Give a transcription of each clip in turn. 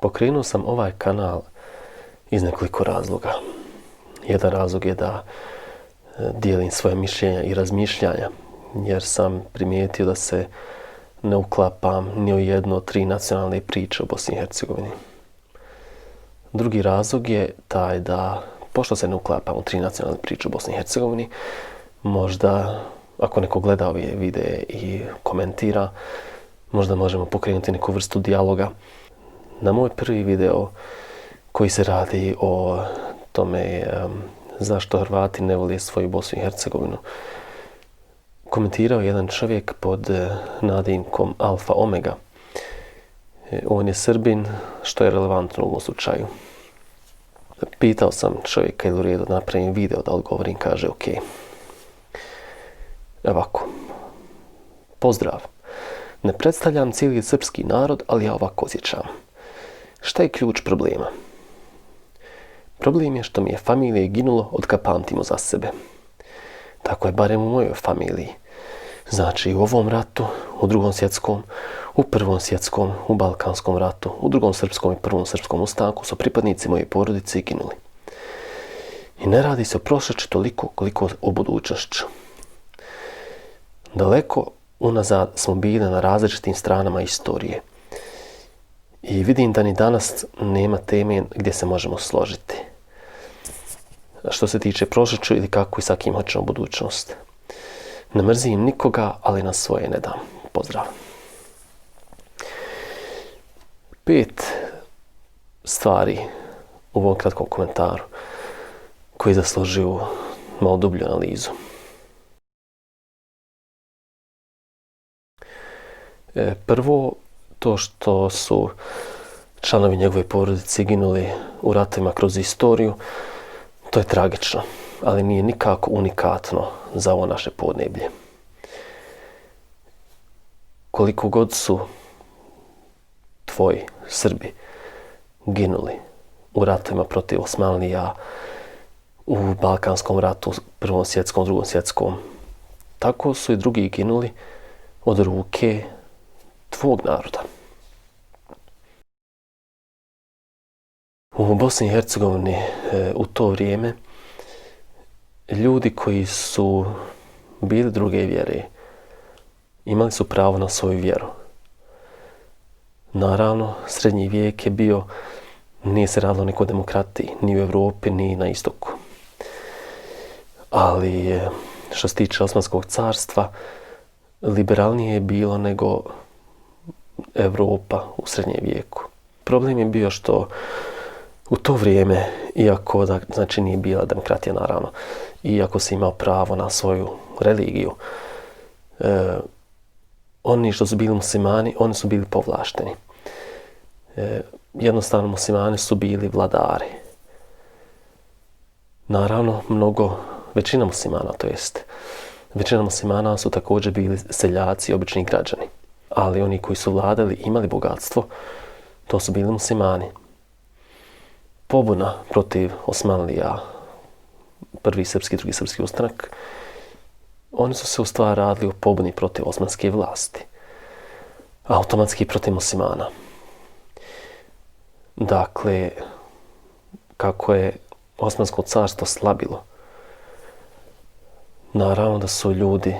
Pokrenuo sam ovaj kanal iz nekoliko razloga. Jedan razlog je da dijelim svoje mišljenja i razmišljanja, jer sam primijetio da se ne uklapam ni u jednu od 3 nacionalne priče u Bosni i Hercegovini. Drugi razlog je taj da, pošto se ne uklapam u 3 nacionalne priče u Bosni i Hercegovini, možda, ako neko gleda ove videe i komentira, možda možemo pokrenuti neku vrstu dijaloga. Na moj prvi video koji se radi o tome zašto Hrvati ne vole svoju Bosnu i Hercegovinu, komentirao jedan čovjek pod nadimkom Alfa Omega. On je Srbin, što je relevantno u ovom slučaju. Pitao sam čovjeka ili u redu da napravim video, da odgovorim, kaže ok. Ovako. Pozdrav. Ne predstavljam cijeli srpski narod, ali ja ovako osjećam. Šta je ključ problema? Problem je što mi je familija ginulo od kad pamtimo za sebe. Tako je barem u mojoj familiji. Znači u ovom ratu, u Drugom svjetskom, u Prvom svjetskom, u Balkanskom ratu, u Drugom srpskom i Prvom srpskom ustanku su pripadnici moje porodice ginuli. I ne radi se o prošlosti toliko koliko o budućnošću. Daleko unazad smo bili na različitim stranama istorije. I vidim da ni danas nema teme gdje se možemo složiti. Što se tiče prošlosti ili kako i sa kim hoćemo budućnost. Ne mrzim nikoga, ali na svoje ne dam. Pozdrav. 5 stvari u ovom kratkom komentaru koji zaslužuju malo dublju analizu. Prvo, to što su članovi njegove porodice ginuli u ratovima kroz istoriju, to je tragično, ali nije nikako unikatno za ovo naše podneblje. Koliko god su tvoji Srbi ginuli u ratovima protiv Osmanlija, u Balkanskom ratu, Prvom svjetskom, Drugom svjetskom, tako su i drugi ginuli od ruke tvog naroda. U Bosni i Hercegovini u to vrijeme ljudi koji su bili druge vjere imali su pravo na svoju vjeru. Naravno, srednji vijek je bio, nije se radilo o nekoj demokratiji, ni u Evropi, ni na istoku. Ali što se tiče Osmanskog carstva, liberalnije je bilo nego Evropa u srednjem vijeku. Problem je bio što u to vrijeme, iako znači nije bila demokratija naravno, iako se imao pravo na svoju religiju, oni što su bili muslimani, oni su bili povlašteni. Jednostavno muslimani su bili vladari. Naravno, većina muslimana, to jest, većina muslimana su također bili seljaci i obični građani. Ali oni koji su vladali i imali bogatstvo, to su bili muslimani. Pobuna protiv Osmanlija, prvi srpski, drugi srpski ustanak, oni su se u stvari radili o pobuni protiv osmanske vlasti. Automatski protiv muslimana. Dakle, kako je Osmansko carstvo slabilo, naravno da su ljudi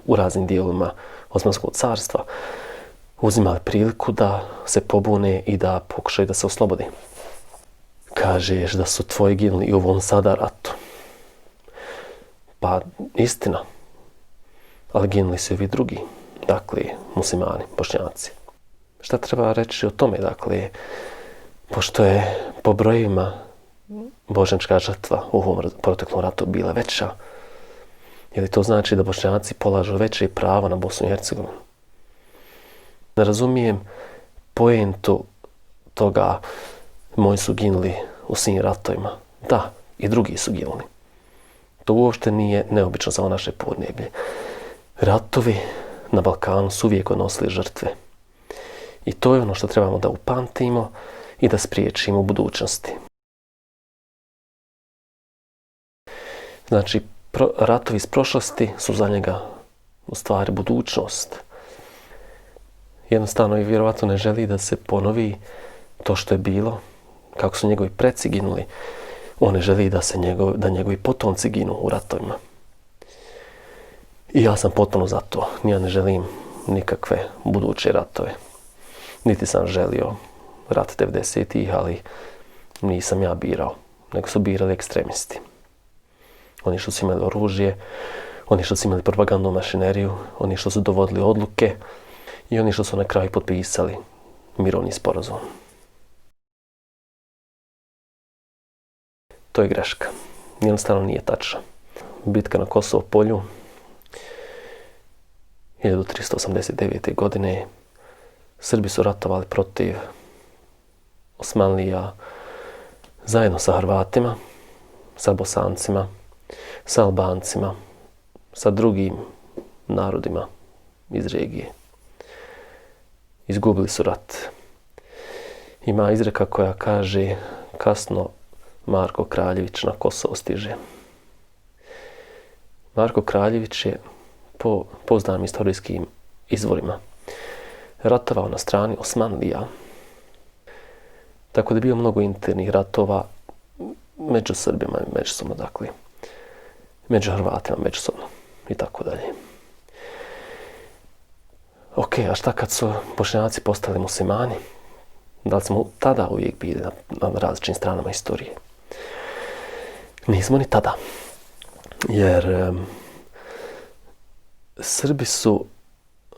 u raznim dijelovima Osmanskog carstva uzimali priliku da se pobune i da pokušaju da se oslobodi. Kažeš da su tvoji ginuli i u ovom sada ratu. Pa istina. Ali ginuli su i vi drugi. Dakle, muslimani, bošnjaci. Šta treba reći o tome? Dakle, pošto je po brojevima bošnjačka žrtva u ovom proteklom ratu bila veća, je li to znači da bošnjaci polažu veće pravo na Bosnu i Hercegovinu? Ne razumijem poentu toga moji su ginuli u svim ratovima. Da, i drugi su ginuli. To uopšte nije neobično za naše podneblje. Ratovi na Balkanu su uvijek odnosili žrtve. I to je ono što trebamo da upamtimo i da spriječimo u budućnosti. Znači, ratovi iz prošlosti su za njega u stvari budućnost. jednostavno i vjerovatno ne želi da se ponovi to što je bilo, kako su njegovi preci ginuli. On ne želi da njegovi potomci ginu u ratovima. I ja sam potpuno za to. Ja ne želim nikakve buduće ratove. Niti sam želio rat 90-ih, ali nisam ja birao, nego su birali ekstremisti. Oni što su imali oružje, oni što su imali propagandnu mašineriju, oni što su dovodili odluke i oni što su na kraju potpisali mirovni sporazum. To je greška. Jednostavno nije tačno. Bitka na Kosovo polju 1389. godine Srbi su ratovali protiv Osmanlija zajedno sa Hrvatima, sa Bosancima, sa Albancima, sa drugim narodima iz regije. Izgubili su rat. Ima izreka koja kaže kasno Marko Kraljević na Kosovo stiže. Marko Kraljević je po pouzdanim istorijskim izvorima ratovao na strani Osmanlija. Tako da je bilo mnogo internih ratova među Srbima i međusobno, dakle, među Hrvatima međusobno i tako dalje. Ok, a šta kad su Bošnjaci postali muslimani? Da li smo tada uvijek bili na različitim stranama istorije? Nismo ni tada. Jer Srbi su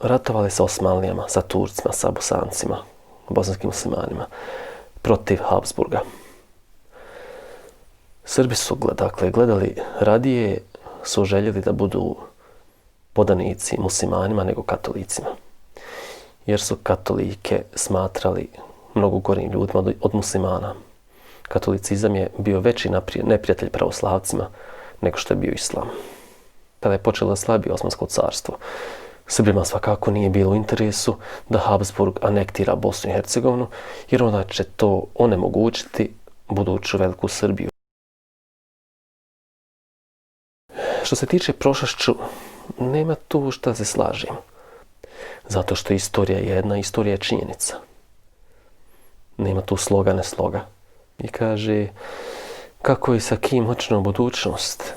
ratovali sa Osmanlijama, sa Turcima, sa Bosancima, bosanskim muslimanima, protiv Habsburga. Srbi su gledali radije, su željeli da budu podanici muslimanima nego katolicima. Jer su katolike smatrali mnogo gorim ljudima od muslimana. Katolicizam je bio veći neprijatelj pravoslavcima nego što je bio islam. Kada je počelo da slabi Osmansko carstvo, Srbima svakako nije bilo u interesu da Habsburg anektira Bosnu i Hercegovinu, jer onda će to onemogućiti buduću veliku Srbiju. Što se tiče prošlošću, nema tu šta se slažem. Zato što istorija je jedna, istorija je činjenica. Nema tu sloga, ne sloga. I kaže, kako i sa kim hoće na budućnost?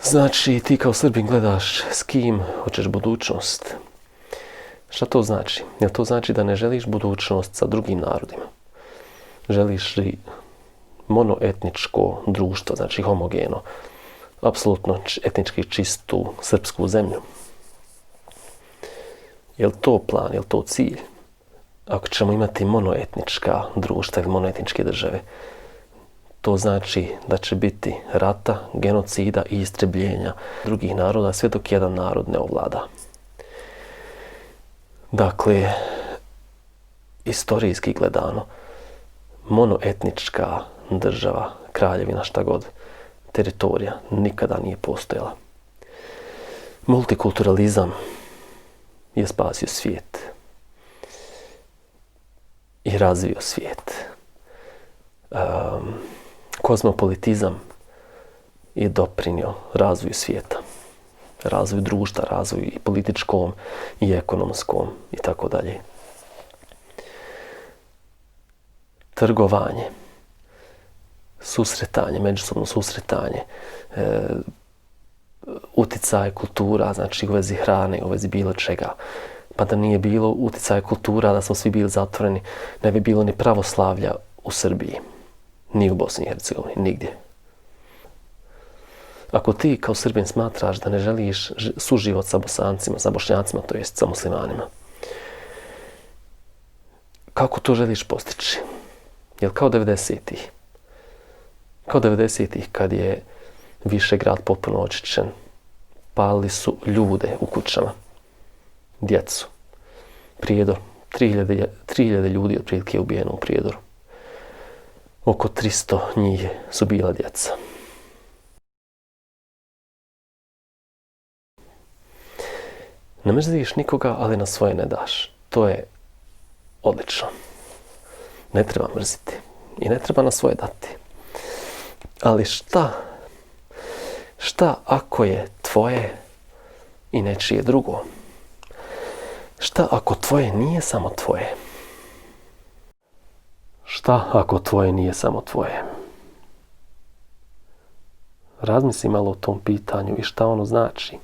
Znači, ti kao Srbin gledaš s kim hoćeš budućnost. Šta to znači? Jel to znači da ne želiš budućnost sa drugim narodima? Želiš li monoetničko društvo, znači homogeno, apsolutno etnički čistu srpsku zemlju? Jel to plan, jel to cilj? Ako ćemo imati monoetnička društva ili monoetničke države, to znači da će biti rata, genocida i istrebljenja drugih naroda sve dok jedan narod ne ovlada. Dakle, istorijski gledano, monoetnička država, kraljevina, šta god, teritorija nikada nije postojala. Multikulturalizam je spasio svijet i razvio svijet. Kozmopolitizam je doprinio razvoju svijeta, razvoju društva, razvoju i političkom i ekonomskom i tako dalje. Trgovanje, susretanje, međusobno susretanje, uticaj kultura, znači u vezi hrane, u vezi bilo čega. Pa da nije bilo uticaja kultura, da smo svi bili zatvoreni, ne bi bilo ni pravoslavlja u Srbiji, ni u Bosni i Hercegovini, nigdje. Ako ti kao Srbin smatraš da ne želiš suživot sa Bosancima, sa Bošnjacima, to jest sa muslimanima, kako to želiš postići? Jel kao 90-ih? Kao 90-ih kad je Višegrad potpuno očišćen, palili su ljude u kućama, djecu. Prijedor, 3000 ljudi otprilike je ubijeno u Prijedoru. Oko 300 njih su bila djeca. Ne mrziš nikoga, ali na svoje ne daš. To je odlično. Ne treba mrziti. I ne treba na svoje dati. Ali šta ako je tvoje i nečije drugo? Šta ako tvoje nije samo tvoje? Šta ako tvoje nije samo tvoje? Razmisli malo o tom pitanju i šta ono znači.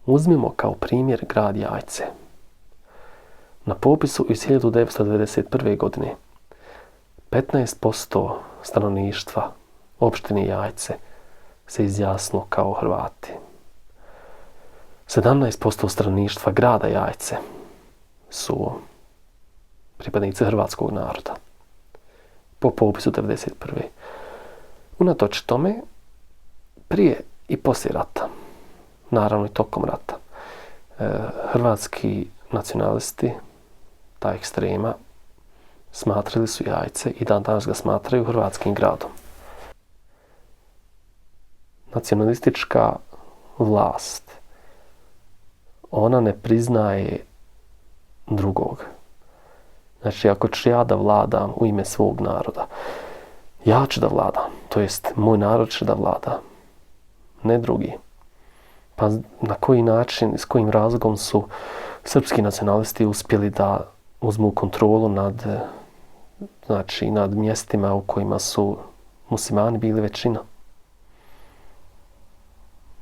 Uzmimo kao primjer grad Jajce. Na popisu iz 1991. godine 15% stanovništva opštine Jajce se izjasnilo kao Hrvati. 17% stanovništva grada Jajce su pripadnici hrvatskog naroda. Po popisu 1991. Unatoč tome, prije i poslije rata, naravno i tokom rata, hrvatski nacionalisti, ta ekstrema, smatrali su Jajce i dan danas ga smatraju hrvatskim gradom. Nacionalistička vlast, ona ne priznaje drugog. Znači, ako ću ja da vladam u ime svog naroda, ja ću da vladam, to jest moj narod će da vlada, ne drugi. Pa na koji način, s kojim razlogom su srpski nacionalisti uspjeli da uzmu kontrolu nad mjestima u kojima su muslimani bili većina?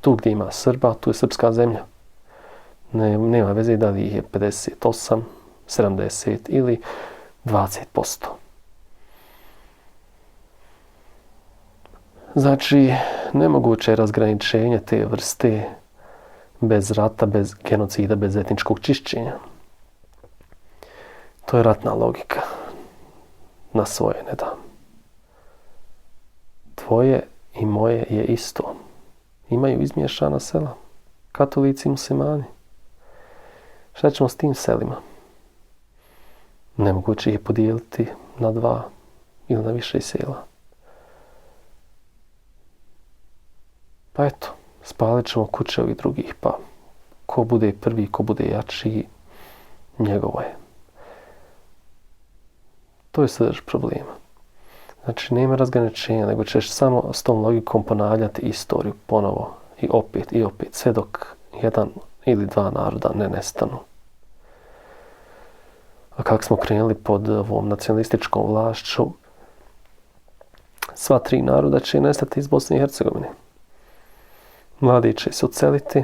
Tu gdje ima Srba, tu je srpska zemlja. Nema veze da li je 58, 70 ili 20%. Znači, nemoguće je razgraničenje te vrste bez rata, bez genocida, bez etničkog čišćenja. To je ratna logika. Na svoje ne da. Tvoje i moje je isto. Imaju izmiješana sela. Katolici i muslimani. Šta ćemo s tim selima? Nemoguće ih je podijeliti na 2 ili na više sela. Pa eto, spalit ćemo kuće ovih drugih, pa ko bude prvi, ko bude jači, njegovo je. To je srž problema. Znači, nema razgraničenja, nego ćeš samo s tom logikom ponavljati istoriju ponovo i opet, sve dok 1 ili 2 naroda ne nestanu. A kako smo krenuli pod ovom nacionalističkom vlašću, sva 3 naroda će nestati iz Bosne i Hercegovine. Mladi će se odseliti,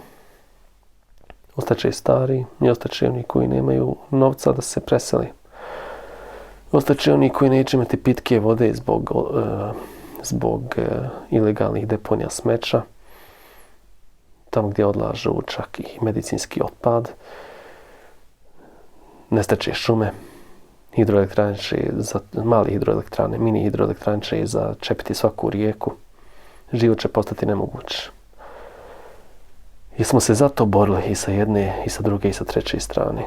ostaće stari i ostaće oni koji nemaju novca da se preseli. Ostaće oni koji neće imati pitke vode zbog ilegalnih deponija smeća, tamo gdje odlažu čak i medicinski otpad. Nestaće šume, hidroelektrane će, mali hidroelektrane, mini hidroelektrane će začepiti svaku rijeku. Život će postati nemoguć. I smo se zato borili i sa jedne, i sa druge, i sa treće strane.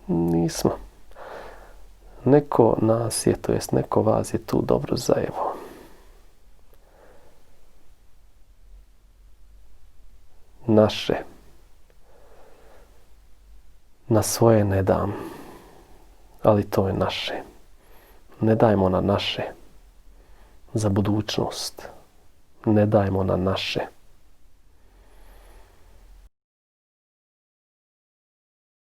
Nismo. Neko nas je, to jest neko vas je tu dobro zajevo. Naše. Na svoje ne dam, ali to je naše. Ne dajmo na naše za budućnost. Ne dajmo na naše.